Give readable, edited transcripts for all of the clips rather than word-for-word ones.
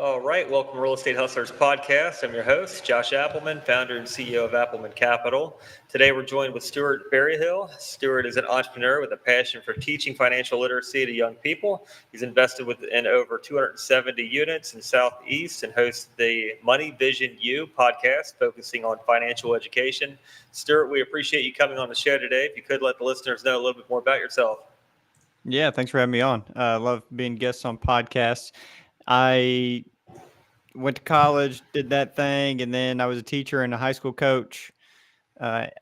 All right, welcome to Real Estate Hustlers Podcast. I'm your host, Josh Appleman, founder and CEO of Appleman Capital. Today we're joined with Stuart Berryhill. Stuart is an entrepreneur with a passion for teaching financial literacy to young people. He's invested in over 270 units in Southeast and hosts the Money Vision U podcast, focusing on financial education. Stuart, we appreciate you coming on the show today. If you could let the listeners know a little bit more about yourself. Yeah, thanks for having me on. I love being guests on podcasts. I went to college, did that thing, and then I was a teacher and a high school coach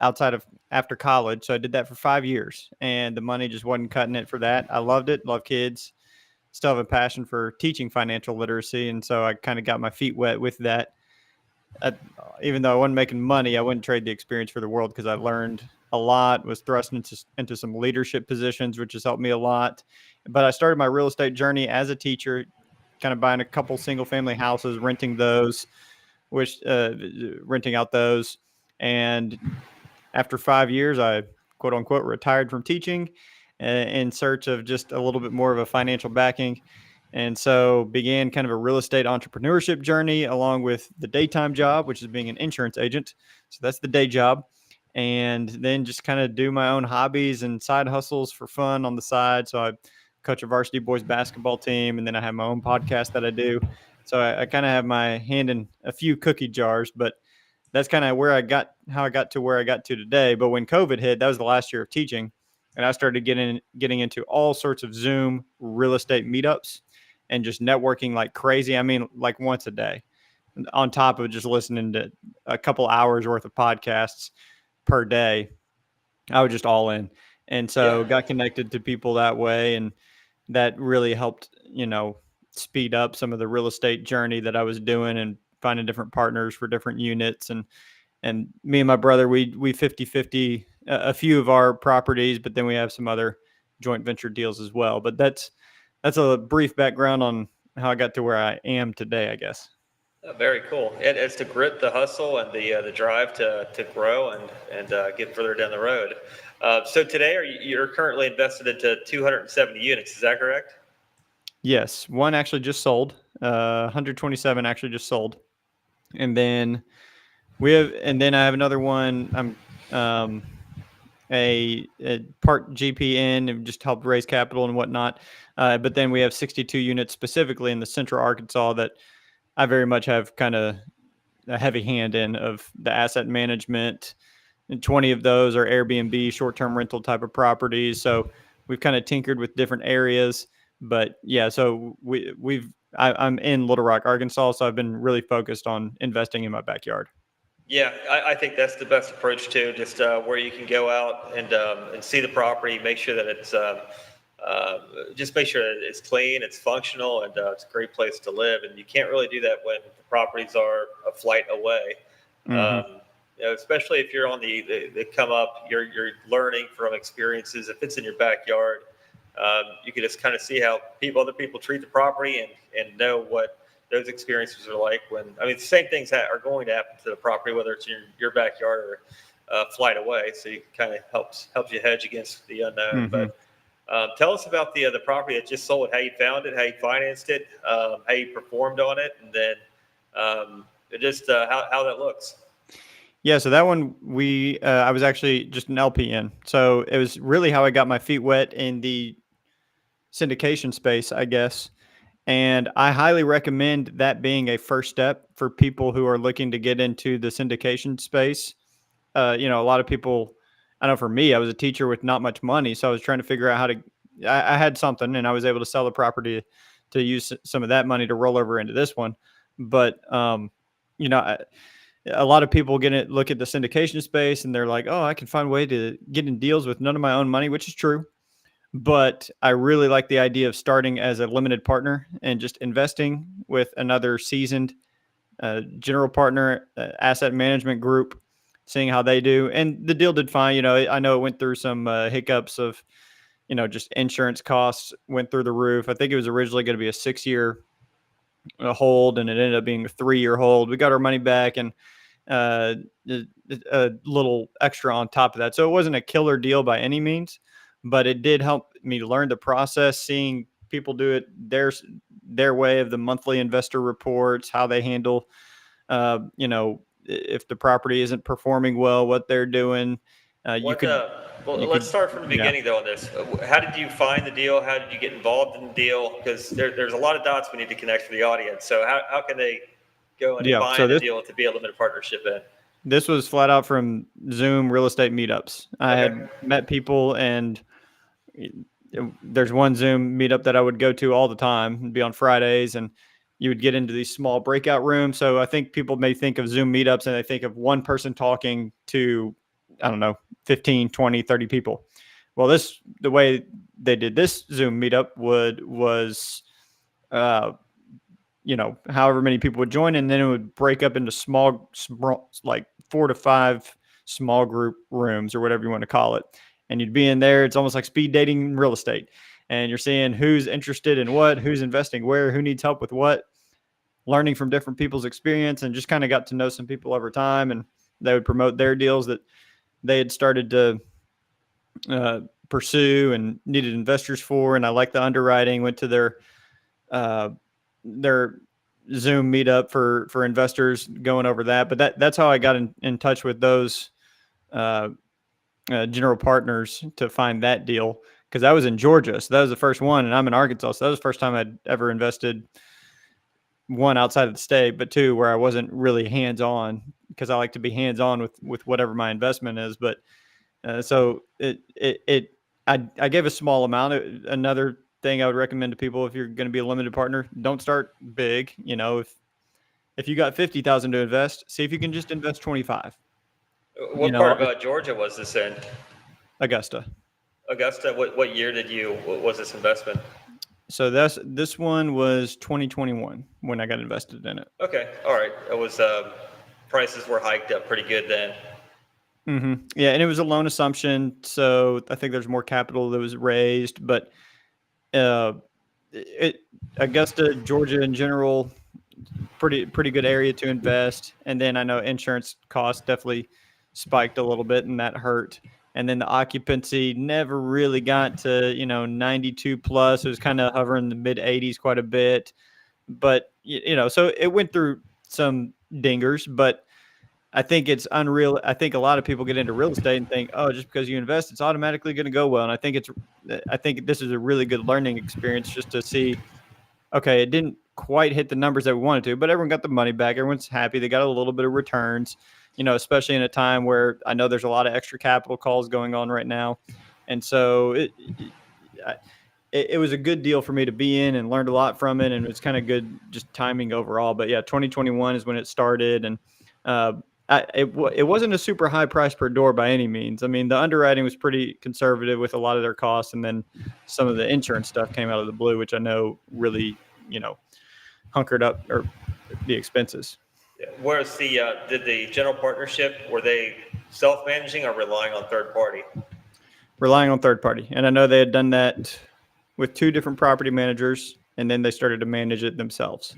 outside of after college. So I did that for 5 years, and the money just wasn't cutting it for that. I loved it, love kids, still have a passion for teaching financial literacy, and so I kind of got my feet wet with that. I, Even though I wasn't making money, I wouldn't trade the experience for the world because I learned a lot, was thrust into some leadership positions, which has helped me a lot. But I started my real estate journey as a teacher, kind of buying a couple single family houses, renting those, renting out those. And after 5 years, I quote unquote retired from teaching in search of just a little bit more of a financial backing. And so began kind of a real estate entrepreneurship journey along with the daytime job, which is being an insurance agent. So that's the day job. And then just kind of do my own hobbies and side hustles for fun on the side. So I coach a varsity boys basketball team, and then I have my own podcast that I do. So I kind of have my hand in a few cookie jars, but that's kind of how I got to where I got to today. But when COVID hit, that was the last year of teaching, and I started getting into all sorts of Zoom real estate meetups and just networking like crazy. I mean, like once a day, on top of just listening to a couple hours worth of podcasts per day. I was just all in. And so Yeah. got connected to people that way. And that really helped, speed up some of the real estate journey that I was doing and finding different partners for different units. And me and my brother, we 50-50 a few of our properties, but then we have some other joint venture deals as well. But that's a brief background on how I got to where I am today, I guess. Very cool. And it's the grit, the hustle, and the drive to grow and get further down the road. So today, you're currently invested into 270 units. Is that correct? Yes, one actually just sold. 127 actually just sold, and then I have another one. I'm a part GPN and just helped raise capital and whatnot. But then we have 62 units specifically in the Central Arkansas that I very much have kind of a heavy hand in of the asset management. And 20 of those are Airbnb, short-term rental type of properties. So we've kind of tinkered with different areas. But yeah, so I'm in Little Rock, Arkansas, so I've been really focused on investing in my backyard. Yeah, I think that's the best approach too. Just where you can go out and see the property, make sure that it's just make sure that it's clean, it's functional, and it's a great place to live. And you can't really do that when the properties are a flight away. Mm-hmm. Um, Especially if you're on the come up, you're learning from experiences. If it's in your backyard, you can just kind of see how other people treat the property and know what those experiences are like. The same things are going to happen to the property, whether it's in your backyard or flight away. So you kind of helps you hedge against the unknown. Mm-hmm. But tell us about the property that just sold, how you found it, how you financed it, how you performed on it, and then just how that looks. Yeah, so that one I was actually just an LPN. So it was really how I got my feet wet in the syndication space, I guess. And I highly recommend that being a first step for people who are looking to get into the syndication space. A lot of people, I know for me, I was a teacher with not much money. So I was trying to figure out I had something and I was able to sell the property to use some of that money to roll over into this one. But, a lot of people look at the syndication space and they're like, oh, I can find a way to get in deals with none of my own money, which is true. But I really like the idea of starting as a limited partner and just investing with another seasoned general partner, asset management group, seeing how they do. And the deal did fine. I know it went through some hiccups of, just insurance costs went through the roof. I think it was originally going to be a 6-year hold, and it ended up being a 3-year hold. We got our money back and a little extra on top of that. So it wasn't a killer deal by any means, but it did help me learn the process, seeing people do it their way of the monthly investor reports, how they handle, if the property isn't performing well, what they're doing. You What? could, Well, you let's could, start from the yeah, beginning though on this. How did you find the deal? How did you get involved in the deal? Because there's a lot of dots we need to connect for the audience. So how can they go and yeah. So find a deal to be a limited partnership in? this was flat out from Zoom real estate meetups. I Okay. had met people, and there's one Zoom meetup that I would go to all the time. It'd be on Fridays, and you would get into these small breakout rooms. So I think people may think of Zoom meetups and they think of one person talking to, I don't know, 15, 20, 30 people. Well, the way they did this Zoom meetup was, uh, however many people would join, and then it would break up into small, like 4 to 5 small group rooms or whatever you want to call it. And you'd be in there. It's almost like speed dating in real estate. And you're seeing who's interested in what, who's investing where, who needs help with what, learning from different people's experience, and just kind of got to know some people over time. And they would promote their deals that they had started to pursue and needed investors for. And I liked the underwriting, went to their Zoom meetup for investors, going over that. But that's how I got in touch with those general partners to find that deal, because I was in Georgia. So that was the first one, and I'm in Arkansas. So that was the first time I'd ever invested, one, outside of the state, but two, where I wasn't really hands-on, because I like to be hands-on with whatever my investment is. But so I gave a small amount. Another thing I would recommend to people, if you're going to be a limited partner, don't start big. If you got 50,000 to invest, see if you can just invest 25. What part of Georgia was this in? Augusta. Augusta. What year was this investment? So this one was 2021 when I got invested in it. Okay. All right. It was prices were hiked up pretty good then. Mm-hmm. Yeah, and it was a loan assumption, so I think there's more capital that was raised. But Augusta, Georgia in general, pretty good area to invest. And then I know insurance costs definitely spiked a little bit, and that hurt. And then the occupancy never really got to 92 plus. It was kind of hovering in the mid 80s quite a bit. But so it went through some dingers, but I think it's unreal. I think a lot of people get into real estate and think, oh, just because you invest, it's automatically going to go well. And I think this is a really good learning experience, just to see, okay, it didn't quite hit the numbers that we wanted to, but everyone got the money back. Everyone's happy. They got a little bit of returns, especially in a time where I know there's a lot of extra capital calls going on right now. And so it was a good deal for me to be in, and learned a lot from it. And it's kind of good just timing overall. But yeah, 2021 is when it started. And it wasn't a super high price per door by any means. I mean, the underwriting was pretty conservative with a lot of their costs, and then some of the insurance stuff came out of the blue, which I know really, hunkered up or the expenses. Whereas did the general partnership, were they self-managing or relying on third party? Relying on third party. And I know they had done that with 2 different property managers, and then they started to manage it themselves.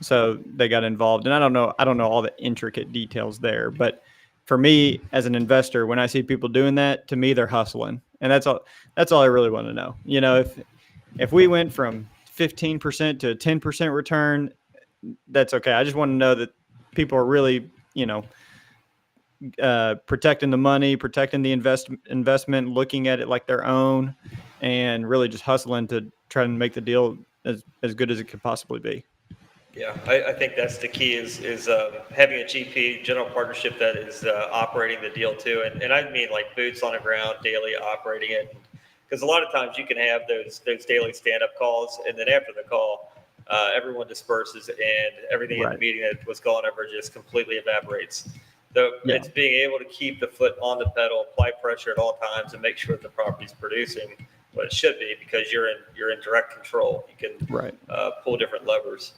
So they got involved, and I don't know all the intricate details there, but for me as an investor, when I see people doing that, to me, they're hustling. And that's all I really want to know. If we went from 15% to 10% return, that's okay. I just want to know that people are really, protecting the money, protecting the investment, looking at it like their own, and really just hustling to try and make the deal as good as it could possibly be. Yeah, I think that's the key is having a GP, general partnership, that is operating the deal too. And I mean like boots on the ground, daily operating it. Because a lot of times you can have those daily stand-up calls, and then after the call, everyone disperses, and everything in the meeting that was gone over just completely evaporates. So it's being able to keep the foot on the pedal, apply pressure at all times, and make sure that the property's producing what it should be, because you're in direct control. You can pull different levers.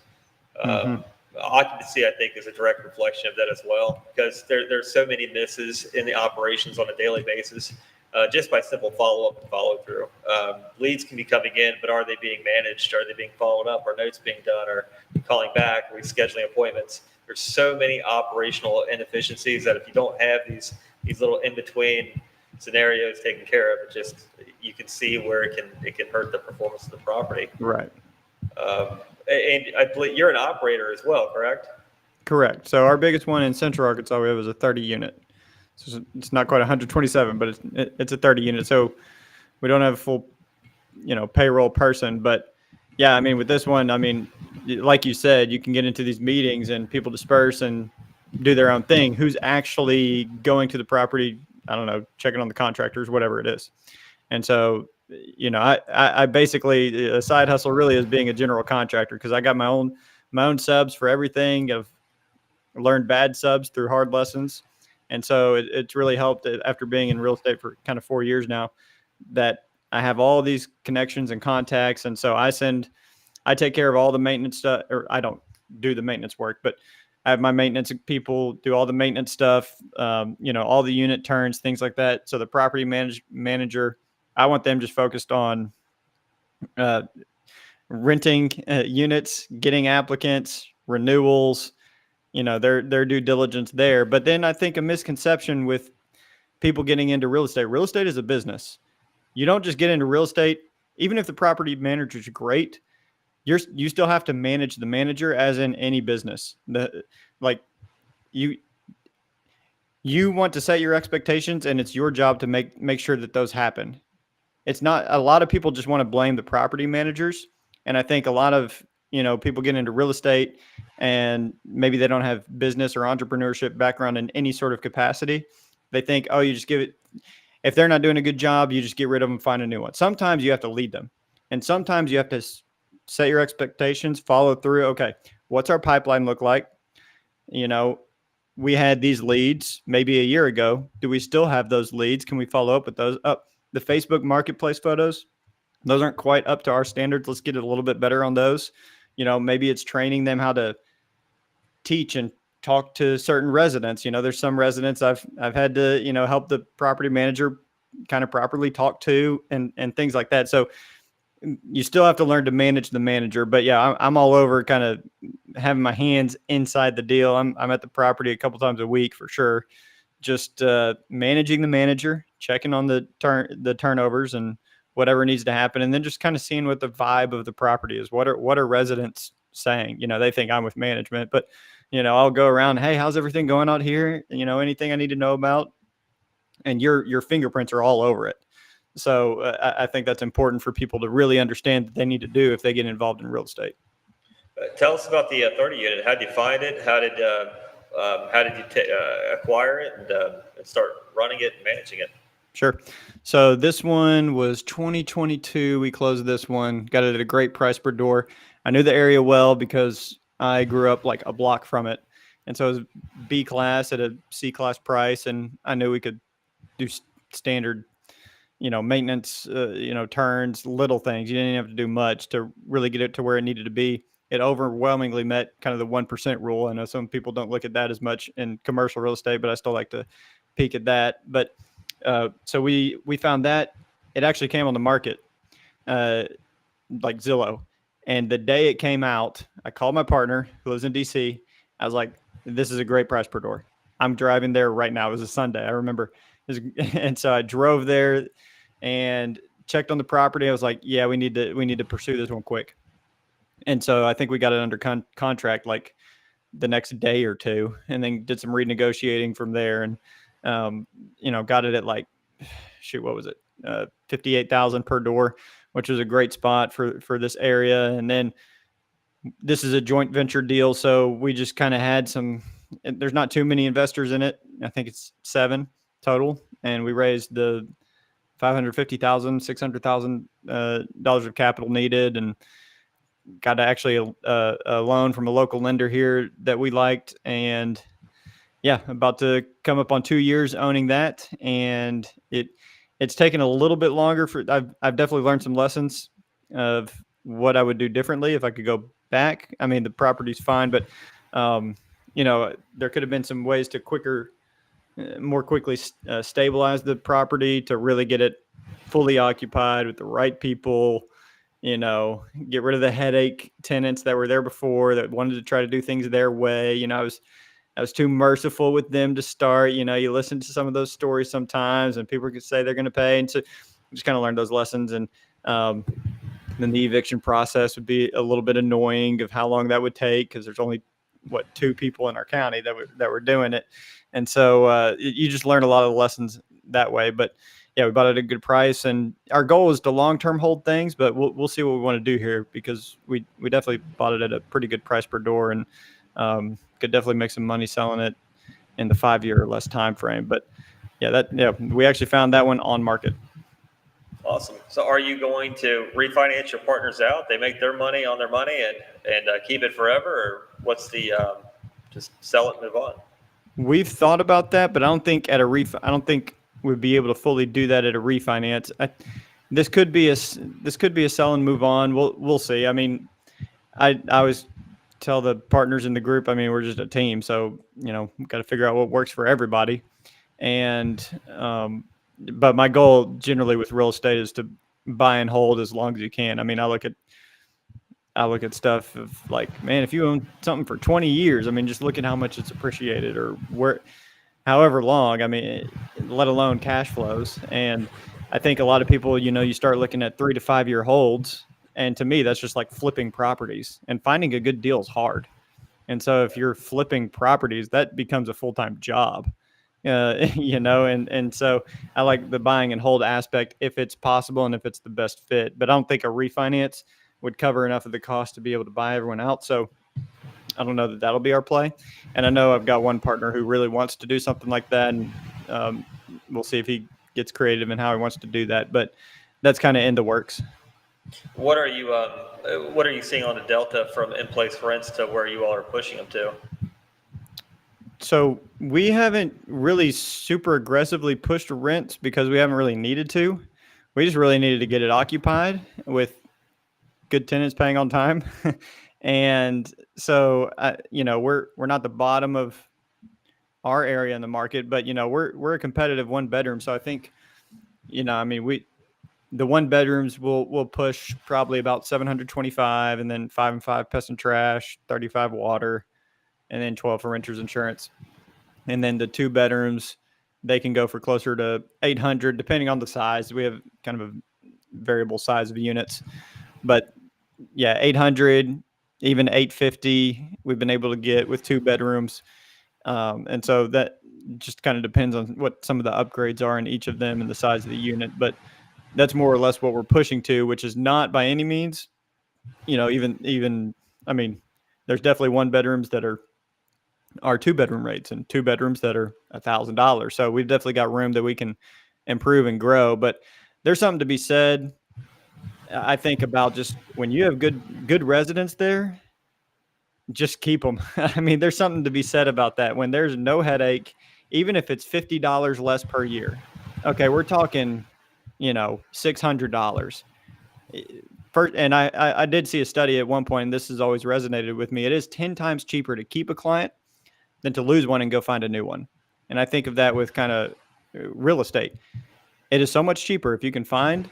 Occupancy, I think, is a direct reflection of that as well, because there's so many misses in the operations on a daily basis, just by simple follow-up and follow-through. Leads can be coming in, but are they being managed? Are they being followed up? Are notes being done? Are we calling back? Are we scheduling appointments? There's so many operational inefficiencies that if you don't have these little in-between scenarios taken care of, you can see where it can hurt the performance of the property. Right. And I believe you're an operator as well, correct? Correct. So our biggest one in Central Arkansas, we have was a 30 unit. So it's not quite 127, but it's a 30 unit. So we don't have a full, payroll person. But yeah, I mean, with this one, I mean, like you said, you can get into these meetings and people disperse and do their own thing. Who's actually going to the property? I don't know, checking on the contractors, whatever it is. And so, I basically, a side hustle really is being a general contractor, because I got my own subs for everything. I've learned bad subs through hard lessons. And so it's really helped after being in real estate for kind of 4 years now, that I have all these connections and contacts. And so I take care of all the maintenance stuff, or I don't do the maintenance work, but I have my maintenance people do all the maintenance stuff, all the unit turns, things like that. So the property manager, I want them just focused on renting units, getting applicants, renewals, their due diligence there. But then I think a misconception with people getting into real estate. Real estate is a business. You don't just get into real estate, even if the property manager is great. You still have to manage the manager, as in any business. You want to set your expectations, and it's your job to make sure that those happen. It's not, a lot of people just want to blame the property managers, and I think a lot of people get into real estate and maybe they don't have business or entrepreneurship background in any sort of capacity. They think, oh, you just give it, if they're not doing a good job, you just get rid of them and find a new one. Sometimes you have to lead them, and sometimes you have to set your expectations, follow through. Okay, what's our pipeline look like? We had these leads maybe a year ago. Do we still have those leads? Can we follow up with those? The Facebook marketplace photos, those aren't quite up to our standards. Let's get it a little bit better on those. Maybe it's training them how to teach and talk to certain residents. There's some residents I've had to, help the property manager kind of properly talk to, and things like that. So you still have to learn to manage the manager. But yeah, I'm all over kind of having my hands inside the deal. I'm at the property a couple times a week for sure. Just managing the manager, checking on the turnovers and whatever needs to happen, and then just kind of seeing what the vibe of the property is. What are residents saying? They think I'm with management, but I'll go around. Hey, how's everything going out here? Anything I need to know about? And your fingerprints are all over it. So I think that's important for people to really understand that they need to do if they get involved in real estate. Tell us about the 30 unit. How did you find it? How did you acquire it and start running it and managing it? Sure. So this one was 2022. We closed this one, got it at a great price per door. I knew the area well because I grew up like a block from it. And so it was B class at a C class price. And I knew we could do standard, maintenance, turns, little things. You didn't have to do much to really get it to where it needed to be. It overwhelmingly met kind of the 1% rule. I know some people don't look at that as much in commercial real estate, but I still like to peek at that. But so we found that it actually came on the market, like Zillow. And the day it came out, I called my partner who lives in DC. I was like, this is a great price per door. I'm driving there right now. It was a Sunday. I remember. And so I drove there and checked on the property. I was like, yeah, we need to pursue this one quick. And so I think we got it under contract like the next day or two, and then did some renegotiating from there. And, got it at like, what was it? 58,000 per door, which was a great spot for this area. And then this is a joint venture deal. So we just kind of had there's not too many investors in it. I think it's 7 total. And we raised the $550,000, $600,000 of capital needed, and got actually a loan from a local lender here that we liked. And yeah, about to come up on 2 years owning that. And it's taken a little bit longer I've definitely learned some lessons of what I would do differently if I could go back. I mean, the property's fine, but there could have been some ways to more quickly stabilize the property to really get it fully occupied with the right people, get rid of the headache tenants that were there before that wanted to try to do things their way. I was too merciful with them to start. You listen to some of those stories sometimes and people could say they're going to pay. And so just kind of learned those lessons. And Then the eviction process would be a little bit annoying of how long that would take because there's only two people in our county that were doing it, and so you just learn a lot of the lessons that way. But yeah, we bought it at a good price, and our goal is to long term hold things, but we'll see what we want to do here because we definitely bought it at a pretty good price per door, and could definitely make some money selling it in the 5 year or less time frame. But yeah, we actually found that one on market. Awesome. So are you going to refinance your partners out? They make their money on their money and keep it forever, or what's the just sell it and move on? We've thought about that, but I don't think I don't think we'd be able to fully do that at a refinance. This could be a sell and move on. We'll see. I mean, I always tell the partners in the group, I mean, we're just a team, so we've got to figure out what works for everybody. And but my goal generally with real estate is to buy and hold as long as you can. I mean, I look at stuff of like, man, if you own something for 20 years, I mean, just look at how much it's appreciated or however long, I mean, let alone cash flows. And I think a lot of people, you start looking at 3 to 5 year holds. And to me, that's just like flipping properties, and finding a good deal is hard. And so if you're flipping properties, that becomes a full-time job. And so I like the buying and hold aspect if it's possible and if it's the best fit. But I don't think a refinance would cover enough of the cost to be able to buy everyone out. So I don't know that that'll be our play. And I know I've got one partner who really wants to do something like that, and we'll see if he gets creative in how he wants to do that. But that's kind of in the works. What are you seeing on the delta from in-place rents to where you all are pushing them to? So we haven't really super aggressively pushed rents because we haven't really needed to. We just really needed to get it occupied with good tenants paying on time. And so, we're not the bottom of our area in the market, but we're a competitive one bedroom. So I think, I mean, the one bedrooms will push probably about 725, and then 5 and 5 pest and trash, 35 water, and then 12 for renters insurance. And then the 2 bedrooms, they can go for closer to 800, depending on the size. We have kind of a variable size of units, but yeah, 800, even 850, we've been able to get with 2 bedrooms. And so that just kind of depends on what some of the upgrades are in each of them and the size of the unit. But that's more or less what we're pushing to, which is not by any means, even, I mean, there's definitely 1 bedrooms that are 2-bedroom rates and 2 bedrooms that are $1,000. So we've definitely got room that we can improve and grow. But there's something to be said, I think, about just when you have good residents there, just keep them. I mean, there's something to be said about that. When there's no headache, even if it's $50 less per year. Okay, we're talking, $600. First, and I did see a study at one point, and this has always resonated with me. It is 10 times cheaper to keep a client than to lose one and go find a new one. And I think of that with kind of real estate. It is so much cheaper if you can find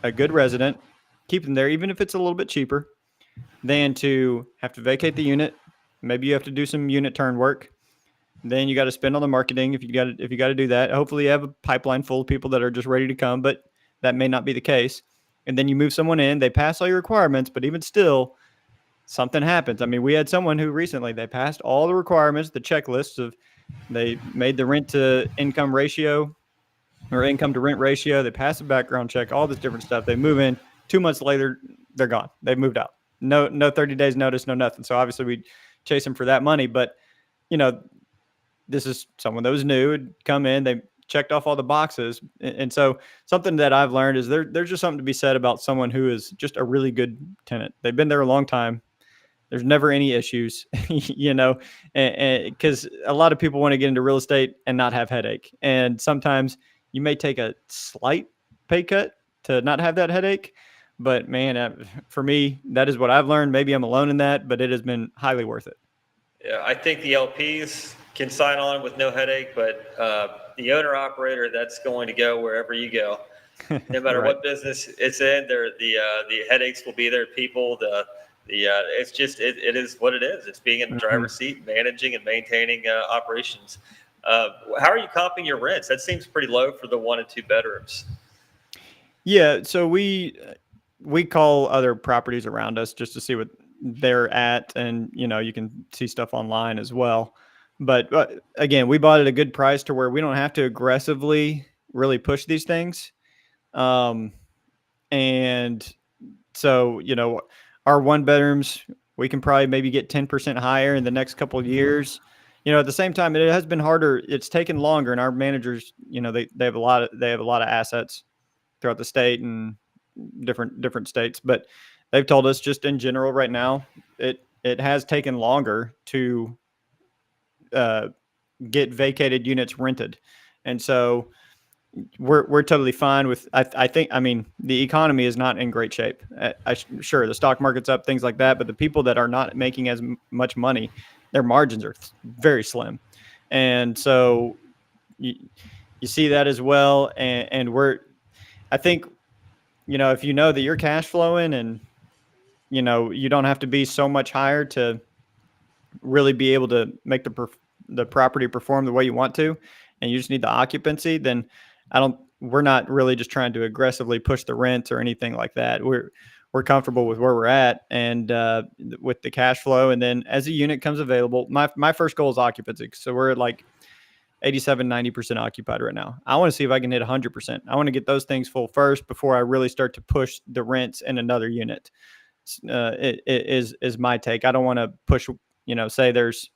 a good resident, keep them there, even if it's a little bit cheaper, than to have to vacate the unit. Maybe you have to do some unit turn work. Then you got to spend on the marketing if you got to do that. Hopefully you have a pipeline full of people that are just ready to come, but that may not be the case. And then you move someone in, they pass all your requirements, but even still, something happens. I mean, we had someone who recently, they passed all the requirements, the checklists of, they made the rent to income ratio or income to rent ratio. They passed the background check, all this different stuff. They move in 2 months later, they're gone. They've moved out. No 30 days notice, no nothing. So obviously we chase them for that money, but this is someone that was new, had come in, they checked off all the boxes. And so something that I've learned is there's just something to be said about someone who is just a really good tenant. They've been there a long time. There's never any issues, because a lot of people want to get into real estate and not have headache. And sometimes you may take a slight pay cut to not have that headache. But man, for me, that is what I've learned. Maybe I'm alone in that, but it has been highly worth it. Yeah, I think the LPs can sign on with no headache, but the owner operator, that's going to go wherever you go. No matter Right. what business it's in, the headaches will be there. People, it's just it is what it is. It's being in the driver's seat, managing and maintaining operations. How are you comping your rents? That seems pretty low for the 1 and 2 bedrooms. Yeah. So we we call other properties around us just to see what they're at, and you can see stuff online as well. But again, we bought at a good price to where we don't have to aggressively really push these things. Um, and so, our one bedrooms, we can probably maybe get 10% higher in the next couple of years. At the same time, it has been harder. It's taken longer, and our managers, they have a lot of assets throughout the state and different states. But they've told us just in general right now, it has taken longer to uh, get vacated units rented, and so we're totally fine with. I think, I mean, the economy is not in great shape. Sure, the stock market's up, things like that, but the people that are not making as much money, their margins are very slim, and so you see that as well. And I think, if you know that you're cash flowing, and you don't have to be so much higher to really be able to make the property perform the way you want to, and you just need the occupancy, then we're not really just trying to aggressively push the rent or anything like that. We're comfortable with where we're at, and with the cash flow. And then as a unit comes available, my first goal is occupancy. So we're at like 87-90% occupied right now. I want to see if I can hit 100%. I want to get those things full first before I really start to push the rents in another unit. It is my take. I don't want to push, say there's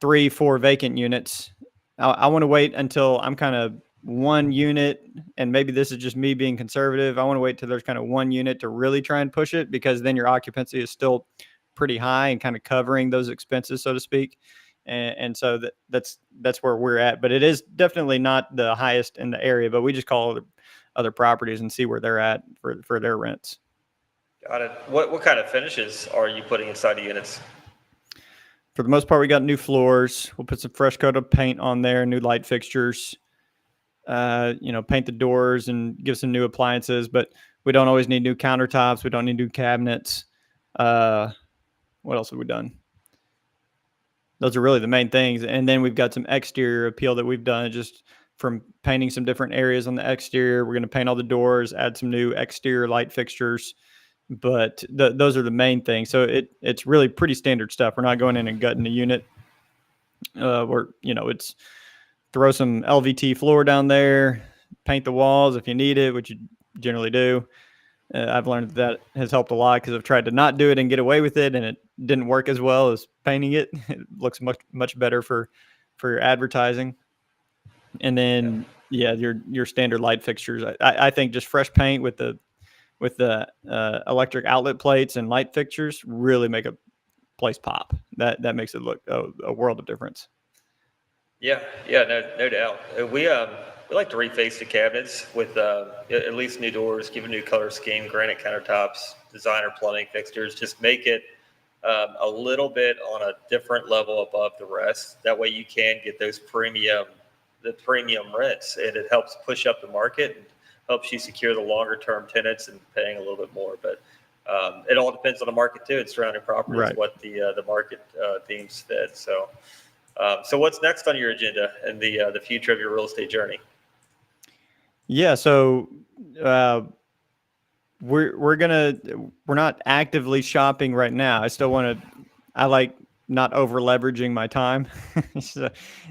3-4 vacant units. I want to wait until I'm kind of one unit, and maybe this is just me being conservative. I want to wait till there's kind of one unit to really try and push it, because then your occupancy is still pretty high and kind of covering those expenses, so to speak. And so that's where we're at. But it is definitely not the highest in the area, but we just call other properties and see where they're at for their rents. Got it. What kind of finishes are you putting inside the units? For the most part, we got new floors. We'll put some fresh coat of paint on there, new light fixtures, paint the doors and give some new appliances, but we don't always need new countertops. We don't need new cabinets. What else have we done? Those are really the main things. And then we've got some exterior appeal that we've done just from painting some different areas on the exterior. We're going to paint all the doors, add some new exterior light fixtures, but those are the main things. So it's really pretty standard stuff. We're not going in and gutting the unit. It's throw some LVT floor down there, paint the walls if you need it, which you generally do. I've learned that has helped a lot, because I've tried to not do it and get away with it, and it didn't work as well as painting it. It looks much better for advertising. And then your standard light fixtures. I think just fresh paint with the electric outlet plates and light fixtures really make a place pop. That makes it look a world of difference. Yeah, no doubt. We like to reface the cabinets with at least new doors, give a new color scheme, granite countertops, designer plumbing fixtures. Just make it a little bit on a different level above the rest. That way you can get those premium rents, and it helps push up the market and helps you secure the longer term tenants and paying a little bit more. But it all depends on the market too, and surrounding properties, right, what the market deems fit. So what's next on your agenda and the future of your real estate journey? Yeah, so we're not actively shopping right now. I like not over leveraging my time,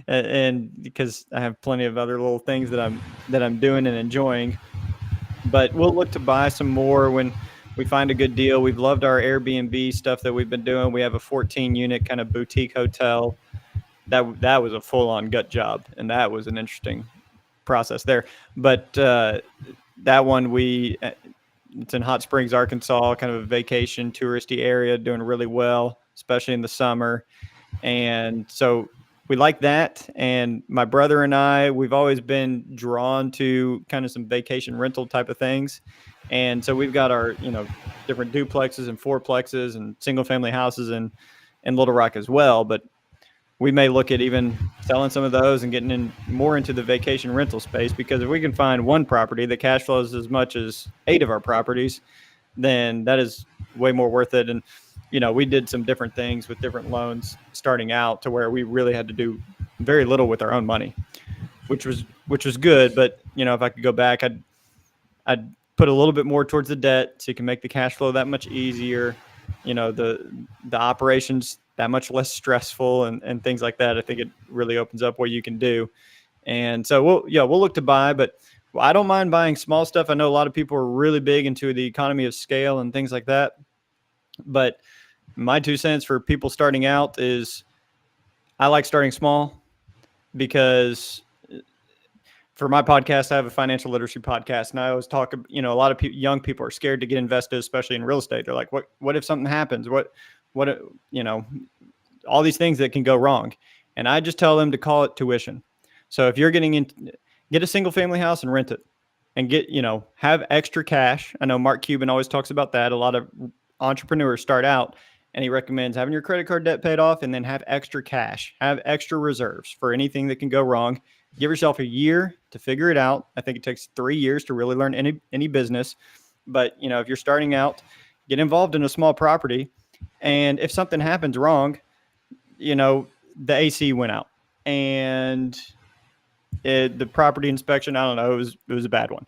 and because I have plenty of other little things that I'm doing and enjoying. But we'll look to buy some more when we find a good deal. We've loved our Airbnb stuff that we've been doing. We have a 14 unit kind of boutique hotel. That was a full-on gut job, and that was an interesting process there. But that one, it's in Hot Springs, Arkansas, kind of a vacation touristy area, doing really well, especially in the summer. And so we like that. And my brother and I, we've always been drawn to kind of some vacation rental type of things. And so we've got our, different duplexes and fourplexes and single family houses in Little Rock as well. But we may look at even selling some of those and getting more into the vacation rental space, because if we can find one property that cash flows as much as 8 of our properties, then that is way more worth it. And, we did some different things with different loans starting out to where we really had to do very little with our own money, which was good. But, if I could go back, I'd put a little bit more towards the debt so you can make the cash flow that much easier, the operations that much less stressful and things like that. I think it really opens up what you can do. And so we'll look to buy, but I don't mind buying small stuff. I know a lot of people are really big into the economy of scale and things like that. But my 2 cents for people starting out is I like starting small because for my podcast, I have a financial literacy podcast, and I always talk, a lot of young people are scared to get invested, especially in real estate. They're like, what if something happens? What, all these things that can go wrong. And I just tell them to call it tuition. So if you're get a single family house and rent it and have extra cash. I know Mark Cuban always talks about that. A lot of entrepreneurs start out and he recommends having your credit card debt paid off and then have extra cash, have extra reserves for anything that can go wrong. Give yourself a year to figure it out. I think it takes 3 years to really learn any business. But, if you're starting out, get involved in a small property. And if something happens wrong, the AC went out and the property inspection, I don't know, it was a bad one,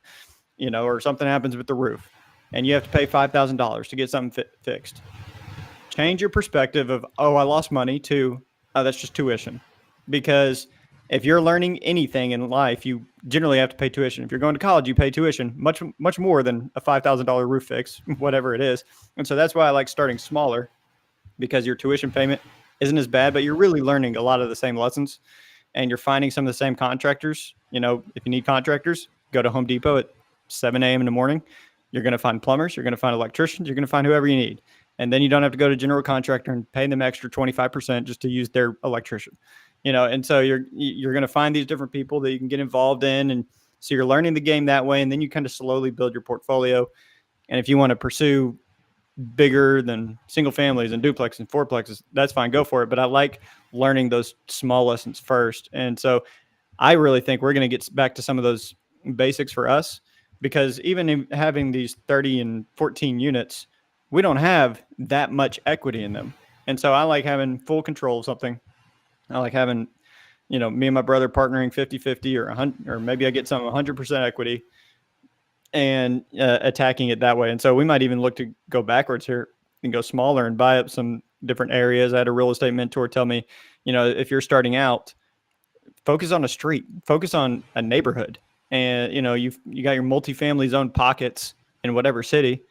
or something happens with the roof and you have to pay $5,000 to get something fixed. Change your perspective of, I lost money to, that's just tuition. Because if you're learning anything in life, you generally have to pay tuition. If you're going to college, you pay tuition much, much more than a $5,000 roof fix, whatever it is. And so that's why I like starting smaller, because your tuition payment isn't as bad, but you're really learning a lot of the same lessons and you're finding some of the same contractors. If you need contractors, go to Home Depot at 7 a.m. in the morning. You're going to find plumbers. You're going to find electricians. You're going to find whoever you need. And then you don't have to go to general contractor and pay them extra 25% just to use their electrician. And so you're going to find these different people that you can get involved in. And so you're learning the game that way. And then you kind of slowly build your portfolio. And if you want to pursue bigger than single families and duplexes and fourplexes, that's fine. Go for it. But I like learning those small lessons first. And so I really think we're going to get back to some of those basics for us, because even in having these 30 and 14 units, we don't have that much equity in them. And so I like having full control of something. I like having, me and my brother partnering 50-50 or 100, or maybe I get some 100% equity and attacking it that way. And so we might even look to go backwards here and go smaller and buy up some different areas. I had a real estate mentor tell me, if you're starting out, focus on a street, focus on a neighborhood. And, you got your multifamily zone pockets in whatever city,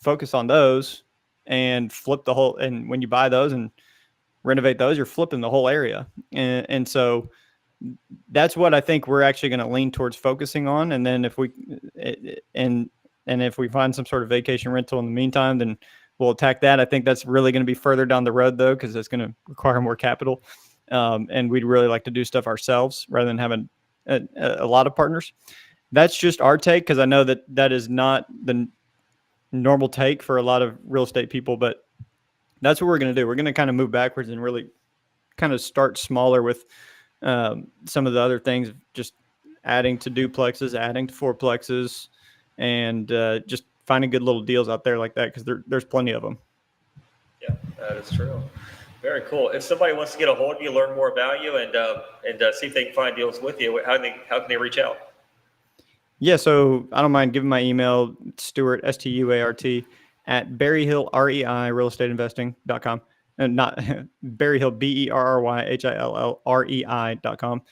focus on those and flip the whole. And when you buy those and renovate those, you're flipping the whole area. And so that's what I think we're actually going to lean towards focusing on. And then if we find some sort of vacation rental in the meantime, then we'll attack that. I think that's really going to be further down the road though, because it's going to require more capital. And we'd really like to do stuff ourselves rather than having a lot of partners. That's just our take, because I know that is not the normal take for a lot of real estate people, but that's what we're going to do. We're going to kind of move backwards and really kind of start smaller with some of the other things, just adding to duplexes, adding to fourplexes, and just finding good little deals out there like that, because there's plenty of them. Yeah, that is true. Very cool. If somebody wants to get a hold of you, learn more about you, and see if they can find deals with you, how can they reach out? Yeah, so I don't mind giving my email, Stuart, Stuart, at Berryhill, REI, realestateinvesting.com. And not Berryhill, BERRYHILLREI.com.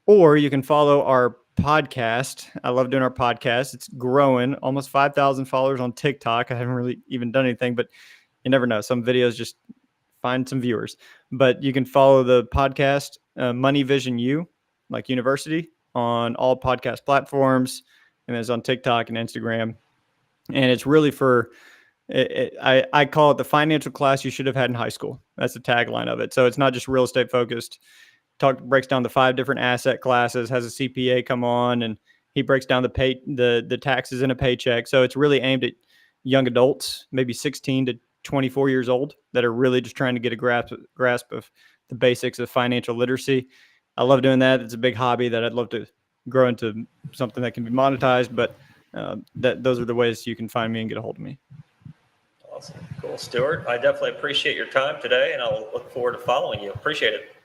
Or you can follow our podcast. I love doing our podcast. It's growing, almost 5,000 followers on TikTok. I haven't really even done anything, but you never know. Some videos just find some viewers. But you can follow the podcast, Money Vision U, like university, on all podcast platforms, and it's on TikTok and Instagram. And it's really for, I call it the financial class you should have had in high school. That's the tagline of it. So it's not just real estate focused. Breaks down the 5 different asset classes, has a CPA come on, and he breaks down the taxes in a paycheck. So it's really aimed at young adults, maybe 16 to 24 years old, that are really just trying to get a grasp of the basics of financial literacy. I love doing that. It's a big hobby that I'd love to grow into something that can be monetized, but those are the ways you can find me and get a hold of me. Awesome. Cool. Stuart, I definitely appreciate your time today, and I'll look forward to following you. Appreciate it.